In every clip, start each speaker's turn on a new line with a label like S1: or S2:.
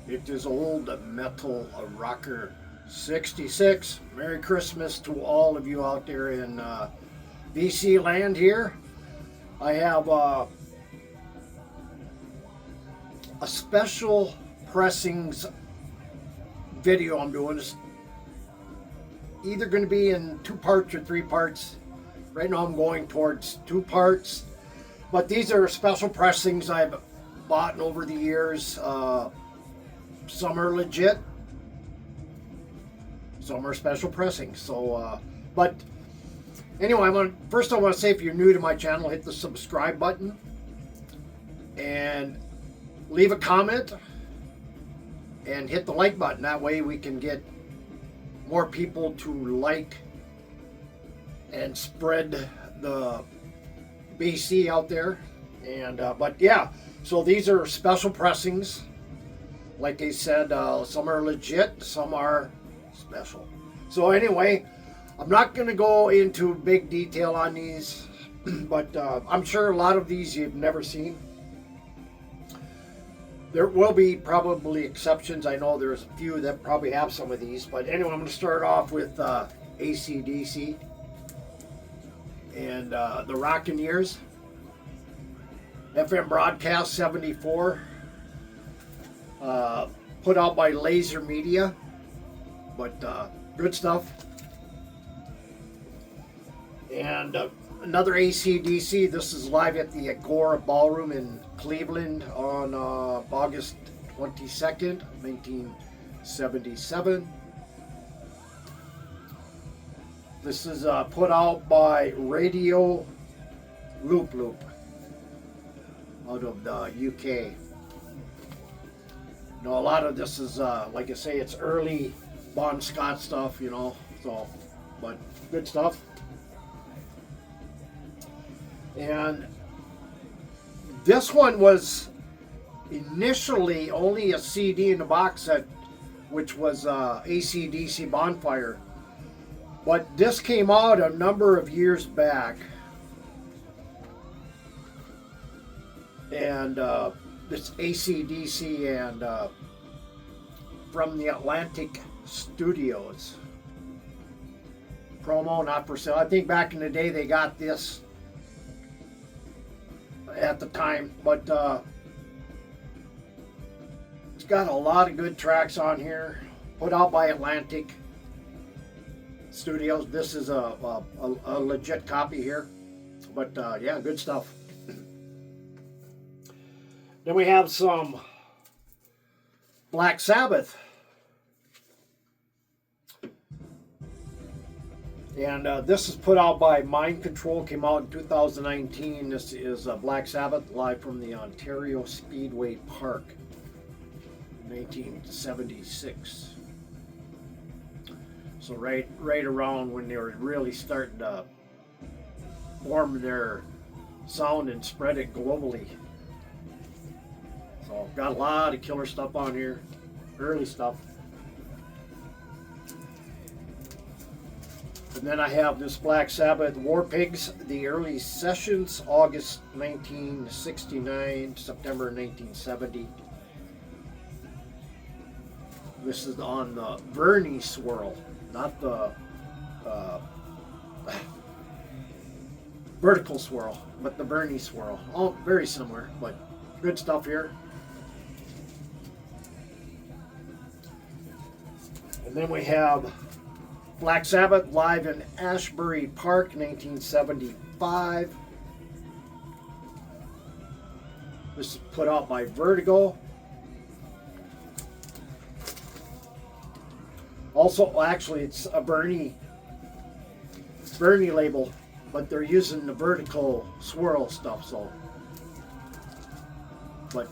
S1: It is old metal rocker 66. Merry Christmas to all of you out there in BC land here. I have a special pressings video I'm doing. It's either going to be in 2 parts or 3 parts. Right now I'm going towards 2 parts. But these are special pressings I've bought over the years. Some are legit, some are special pressings. So, but anyway, first I want to say, if you're new to my channel, hit the subscribe button and leave a comment and hit the like button. That way we can get more people to like and spread the BC out there. And but yeah, so these are special pressings. Like I said, some are legit, some are special. So anyway, I'm not going to go into big detail on these, but I'm sure a lot of these you've never seen. There will be probably exceptions. I know there's a few that probably have some of these. But anyway, I'm going to start off with AC/DC and the Rockin' Years. FM Broadcast 74. Put out by Laser Media, but good stuff. And another AC/DC. This is live at the Agora Ballroom in Cleveland on August 22nd, 1977. This is put out by Radio Loop Loop out of the UK. You know, a lot of this is, like I say, it's early Bon Scott stuff, you know, so, but good stuff. And this one was initially only a CD in the box set, which was AC/DC Bonfire. But this came out a number of years back. And this AC/DC and from the Atlantic Studios. Promo, not for sale. I think back in the day they got this at the time, but it's got a lot of good tracks on here. Put out by Atlantic Studios. This is a legit copy here, but yeah, good stuff. Then we have some Black Sabbath. And this is put out by Mind Control, came out in 2019. This is Black Sabbath live from the Ontario Speedway Park, 1976. So right around when they were really starting to form their sound and spread it globally. So got a lot of killer stuff on here, early stuff. And then I have this Black Sabbath War Pigs, the early sessions, August 1969, September 1970. This is on the Verni swirl, not the vertical swirl, but the Verni swirl. All very similar, but good stuff here. And then we have Black Sabbath live in Ashbury Park, 1975. This is put out by Vertigo. Also, actually, it's a Bernie label, but they're using the vertical swirl stuff. So, but.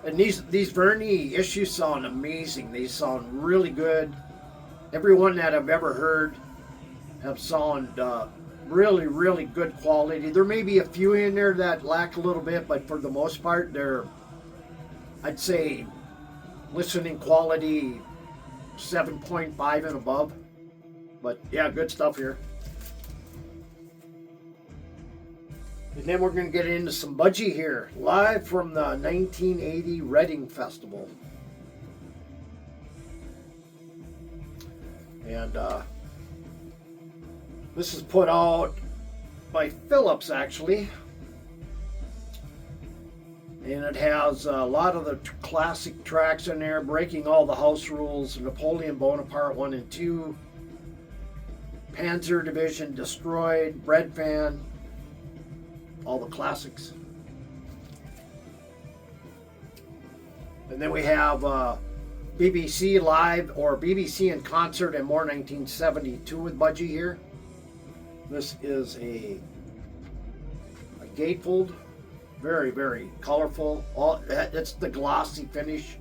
S1: And these Verni issues sound amazing. They sound really good. Everyone that I've ever heard have sound really, really good quality. There may be a few in there that lack a little bit, but for the most part, they're, I'd say, listening quality 7.5 and above. But yeah, good stuff here. And then we're going to get into some Budgie here, live from the 1980 Reading Festival. And this is put out by Philips, actually. And it has a lot of the classic tracks in there, Breaking All the House Rules, Napoleon Bonaparte 1 and 2, Panzer Division Destroyed, Bread Fan, all the classics. And then we have BBC Live or BBC in Concert and More 1972 with Budgie here. This is a gatefold. Very, very colorful. It's the glossy finish.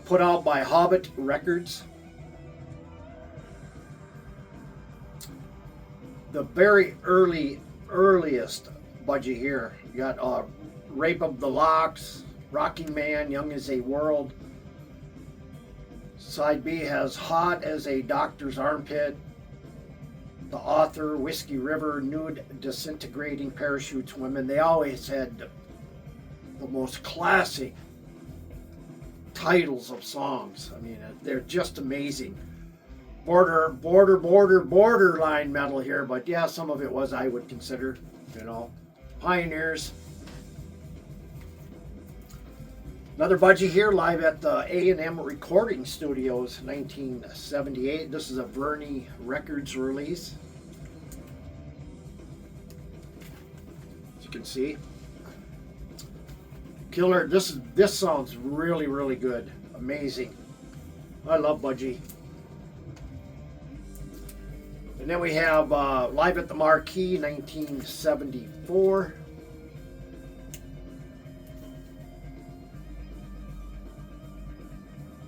S1: Put out by Hobbit Records. The very earliest Budgie here. You got Rape of the Locks, Rocking Man, Young as a World. Side B has Hot as a Doctor's Armpit. The Author, Whiskey River, Nude Disintegrating Parachutes Women. They always had the most classic titles of songs. I mean, they're just amazing. Borderline metal here, but yeah, some of it was, I would consider, Pioneers. Another Budgie here, live at the A&M Recording Studios, 1978. This is a Verney Records release. As you can see. Killer, this sounds really, really good. Amazing. I love Budgie. And then we have Live at the Marquee, 1974.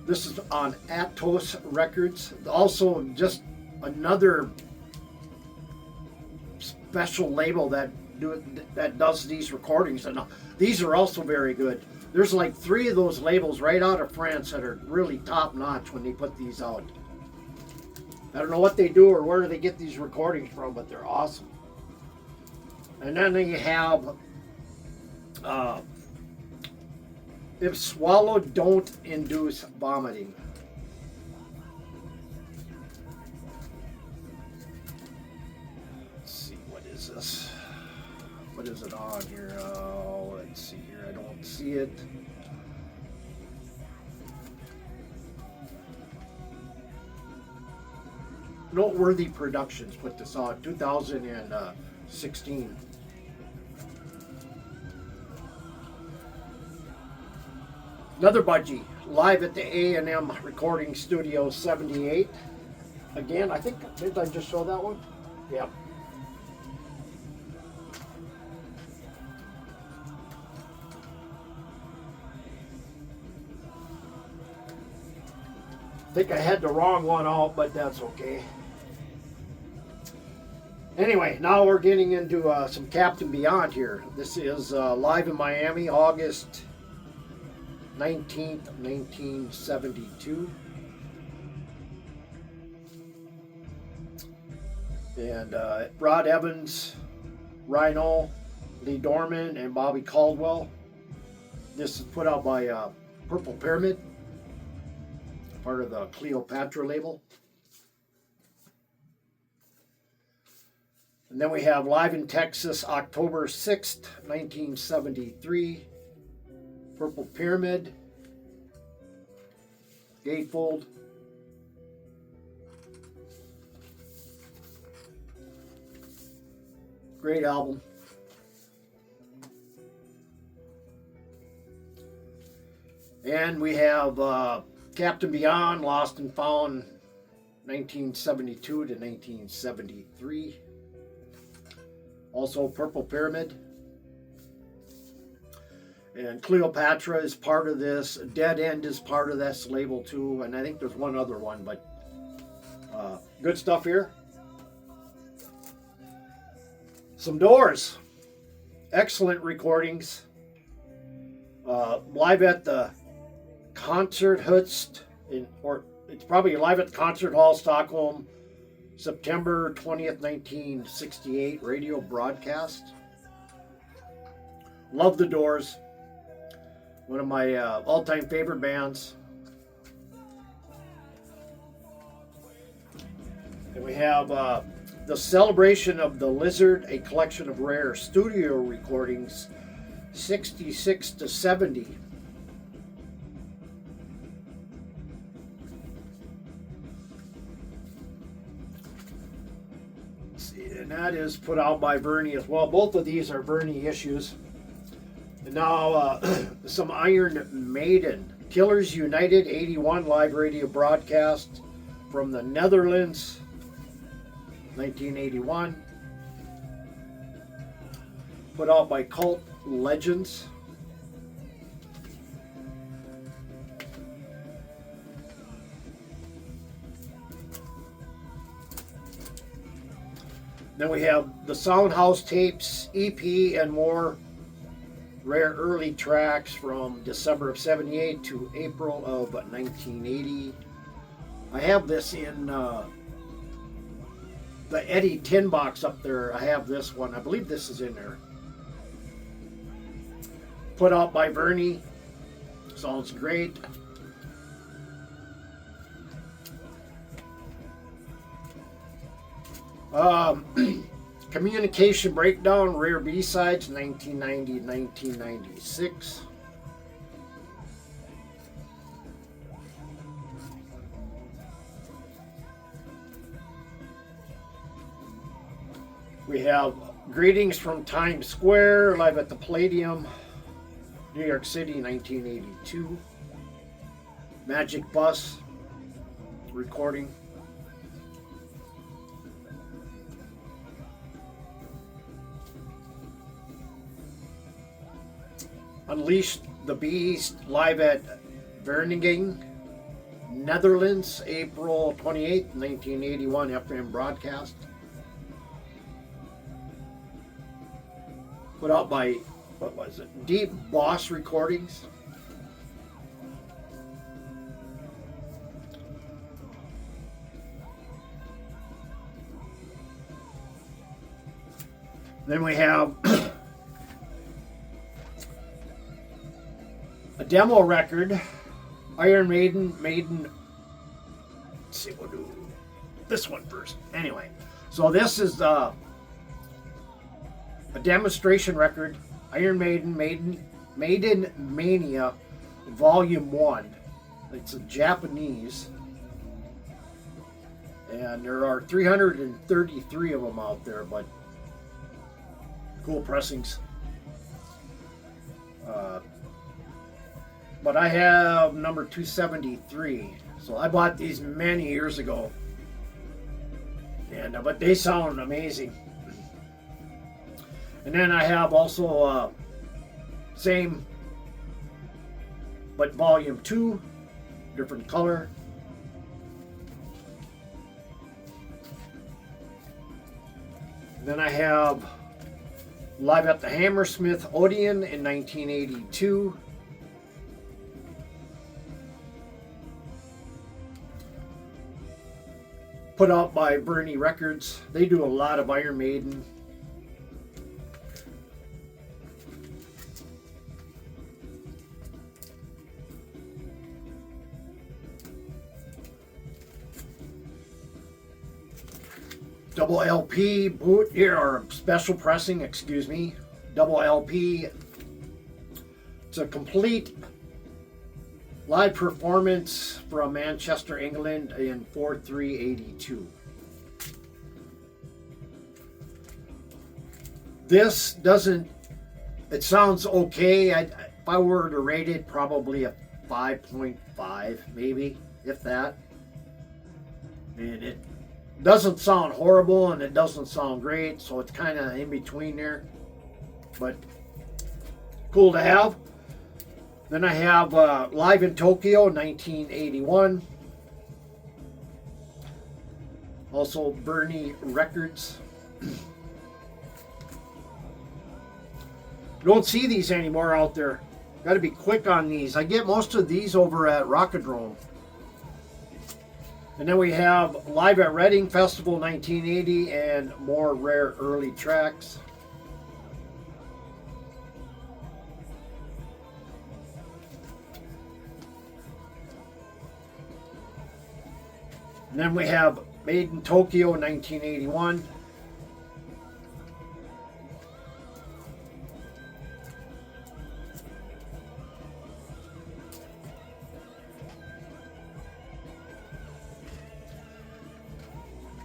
S1: This is on Atos Records. Also, just another special label that does these recordings, and these are also very good. There's like 3 of those labels right out of France that are really top notch when they put these out. I don't know what they do or where they get these recordings from, but they're awesome. And then you have If Swallowed Don't Induce Vomiting. Let's see, what is this? What is it on here? Oh, let's see here. I don't see it. Noteworthy Productions put this out, 2016. Another Budgie, live at the A&M Recording Studio, 78. Again, I think, did I just show that one? Yeah. I think I had the wrong one out, but that's okay. Anyway, now we're getting into some Captain Beyond here. This is live in Miami, August 19th, 1972. And Rod Evans, Rhino, Lee Dorman, and Bobby Caldwell. This is put out by Purple Pyramid, part of the Cleopatra label. And then we have Live in Texas, October 6th, 1973. Purple Pyramid. Gatefold. Great album. And we have Captain Beyond, Lost and Found, 1972 to 1973. Also Purple Pyramid. And Cleopatra is part of this. Dead End is part of this label too. And I think there's one other one, but good stuff here. Some Doors. Excellent recordings. Live at the Concerthus, or it's probably live at the Concert Hall, Stockholm, September 20th, 1968, radio broadcast. Love the Doors. One of my all-time favorite bands. And we have the Celebration of the Lizard, a collection of rare studio recordings, 66 to 70. And that is put out by Bernie as well. Both of these are Bernie issues. And now some Iron Maiden. Killers United 81 live radio broadcast from the Netherlands, 1981. Put out by Cult Legends. Then we have the Soundhouse Tapes EP and more rare early tracks from December of 78 to April of 1980. I have this in the Eddie tin box up there. I have this one. I believe this is in there. Put out by Bernie. Sounds great. Communication Breakdown, Rare B-Sides, 1990-1996. We have Greetings from Times Square, live at the Palladium, New York City, 1982. Magic Bus, recording. Unleash the Beast, live at Vereniging, Netherlands, April 28, 1981, FM broadcast. Put out by, what was it, Deep Boss Recordings. Then we have a demo record, Iron Maiden. Let's see, we'll do this one first. Anyway, so this is a demonstration record, Iron Maiden Mania Volume 1. It's a Japanese, and there are 333 of them out there, but cool pressings. But I have number 273, so I bought these many years ago, and but they sound amazing. And then I have also same, but volume 2, different color. And then I have live at the Hammersmith Odeon in 1982. Put out by Bernie Records. They do a lot of Iron Maiden. Double LP boot here, or special pressing, excuse me. Double LP. It's a complete live performance from Manchester, England in 4/3/82. This doesn't, it sounds okay. If I were to rate it, probably a 5.5, maybe, if that. And it doesn't sound horrible and it doesn't sound great, so it's kind of in between there, but cool to have. Then I have Live in Tokyo 1981, also Bernie Records. You don't see these anymore out there. Got to be quick on these. I get most of these over at Rockadrome. And then we have Live at Reading Festival 1980 and more rare early tracks. And then we have Made in Tokyo, 1981.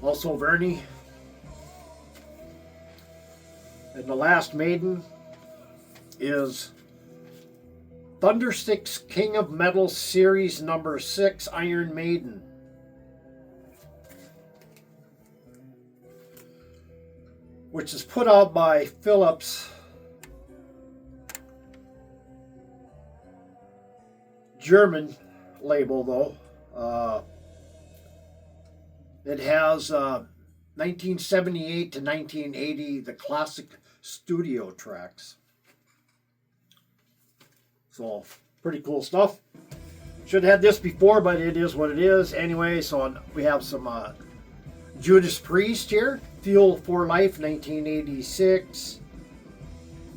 S1: Also Verni. And the last Maiden is Thundersticks King of Metal Series number 6 Iron Maiden. Which is put out by Philips. German label though. It has 1978 to 1980, the classic studio tracks. So, pretty cool stuff. Should have had this before, but it is what it is. Anyway, so we have some Judas Priest here. Fuel for Life, 1986.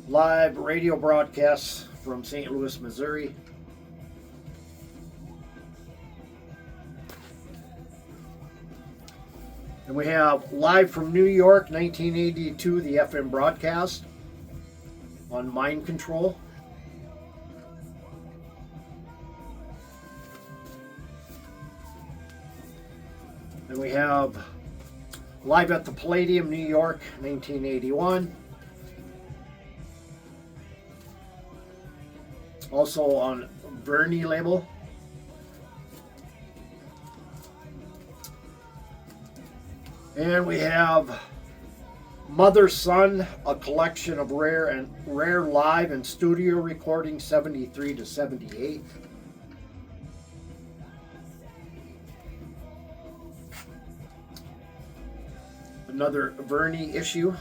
S1: Live radio broadcasts from St. Louis, Missouri. And we have Live from New York, 1982, the FM broadcast on Mind Control. Then we have Live at the Palladium, New York, 1981. Also on Verni label. And we have Mother Son, a collection of rare live and studio recordings, 73 to 78. Another Verni issue.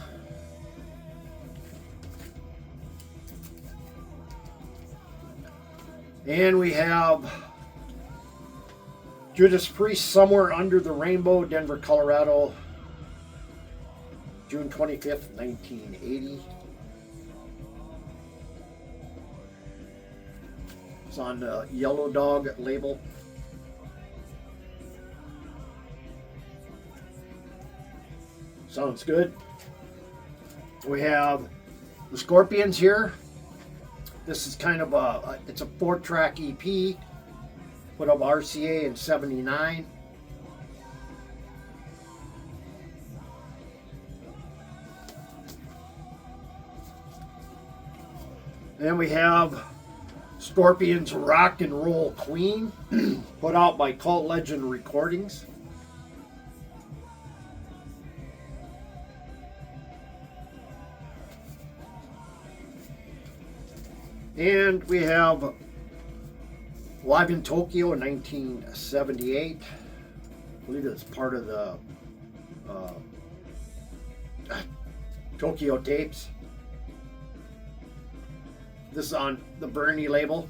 S1: And we have Judas Priest, Somewhere Under the Rainbow, Denver, Colorado, June 25th, 1980. It's on the Yellow Dog label. Sounds good. We have the Scorpions here. This is kind of it's a 4-track EP. Put up RCA in 79. Then we have Scorpions Rock and Roll Queen, put out by Cult Legend Recordings. And we have Live in Tokyo in 1978. I believe it's part of the Tokyo tapes. This is on the Verni label.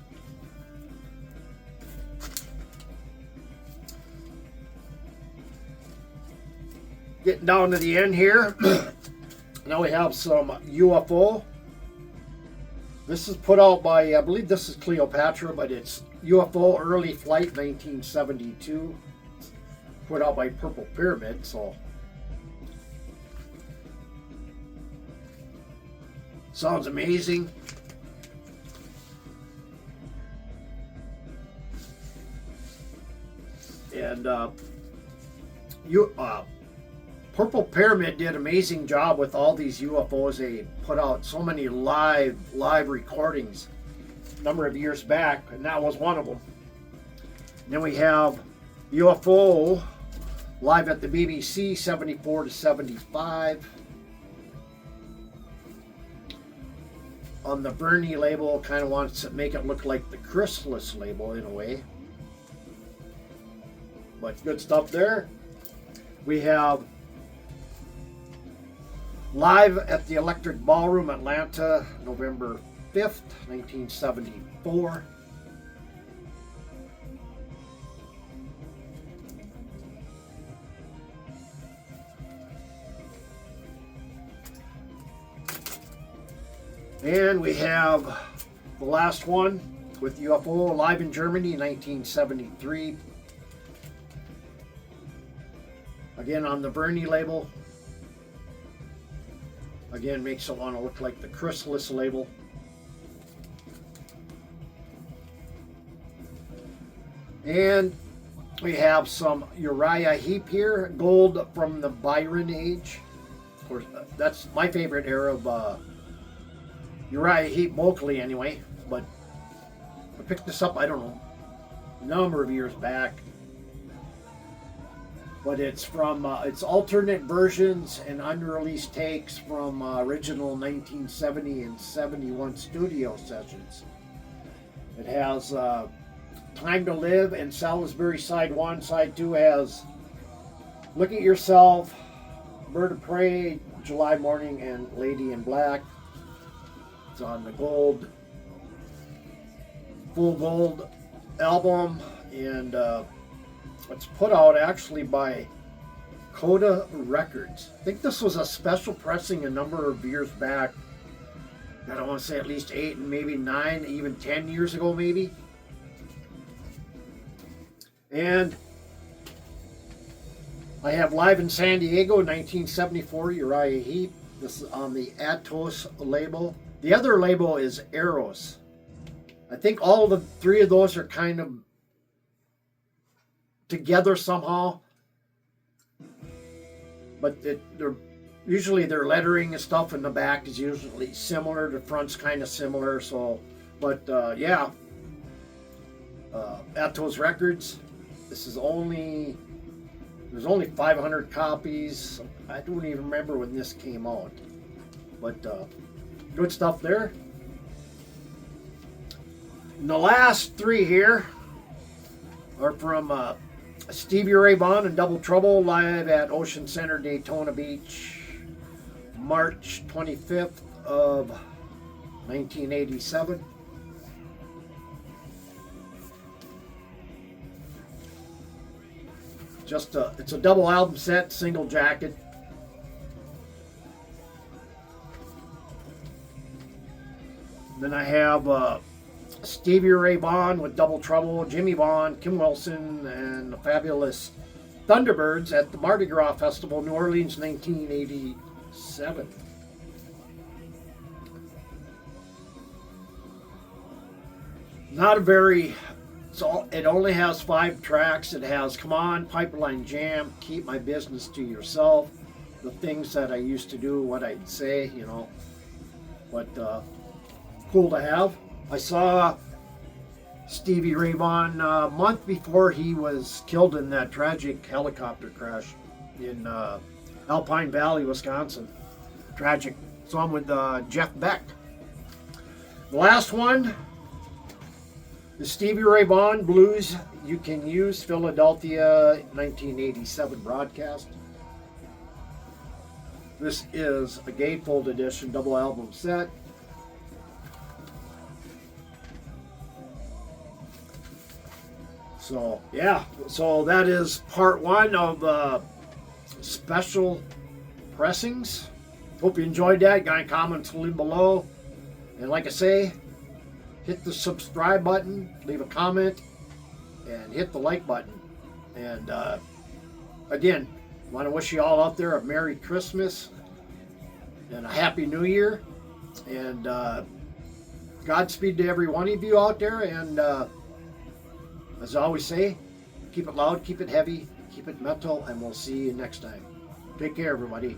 S1: Getting down to the end here. Now we have some UFO. This is put out by, I believe this is Cleopatra, but it's UFO Early Flight 1972. Put out by Purple Pyramid, so. Sounds amazing. And Purple Pyramid did an amazing job with all these UFOs. They put out so many live recordings a number of years back, and that was one of them. And then we have UFO live at the BBC, 74 to 75. On the Verni label, kind of wants to make it look like the Chrysalis label in a way. But good stuff there. We have Live at the Electric Ballroom, Atlanta, November 5th, 1974. And we have the last one with UFO Live in Germany, 1973. Again, on the Verney label. Again, makes it want to look like the Chrysalis label. And we have some Uriah Heep here, gold from the Byron age. Of course, that's my favorite era of Uriah Heep locally anyway. But I picked this up, I don't know, a number of years back. But it's from, it's alternate versions and unreleased takes from original 1970 and 71 studio sessions. It has Time to Live and Salisbury Side 1. Side 2 has Look at Yourself, Bird of Prey, July Morning, and Lady in Black. It's on the gold, full gold album, and it's put out actually by Coda Records. I think this was a special pressing a number of years back. I don't want to say at least 8 and maybe 9, even 10 years ago maybe. And I have Live in San Diego, 1974, Uriah Heep. This is on the Atos label. The other label is Eros. I think all the three of those are kind of together somehow. But they're usually their lettering and stuff in the back is usually similar. The front's kind of similar. So, but yeah, Atos Records. This is only, there's only 500 copies. I don't even remember when this came out, but good stuff there. And the last three here are from Stevie Ray Vaughan and Double Trouble live at Ocean Center, Daytona Beach, March 25th of 1987. Just it's a double album set, single jacket. Then I have Stevie Ray Vaughan with Double Trouble, Jimmy Vaughan, Kim Wilson, and the Fabulous Thunderbirds at the Mardi Gras Festival, New Orleans, 1987. Not a very, so it only has 5 tracks. It has Come On, Pipeline Jam, Keep My Business to Yourself, The Things That I Used to Do, What I'd Say, you know. But cool to have. I saw Stevie Ray Vaughan a month before he was killed in that tragic helicopter crash in Alpine Valley, Wisconsin. Tragic. Saw him with Jeff Beck. The last one, the Stevie Ray Vaughan Blues You Can Use, Philadelphia, 1987 broadcast. This is a gatefold edition, double album set. So, yeah, so that is part 1 of special pressings. Hope you enjoyed that. Got any comments, leave below. And like I say, hit the subscribe button, leave a comment, and hit the like button. And again, want to wish you all out there a Merry Christmas and a Happy New Year. And Godspeed to every one of you out there. And as I always say, keep it loud, keep it heavy, keep it metal, and we'll see you next time. Take care, everybody.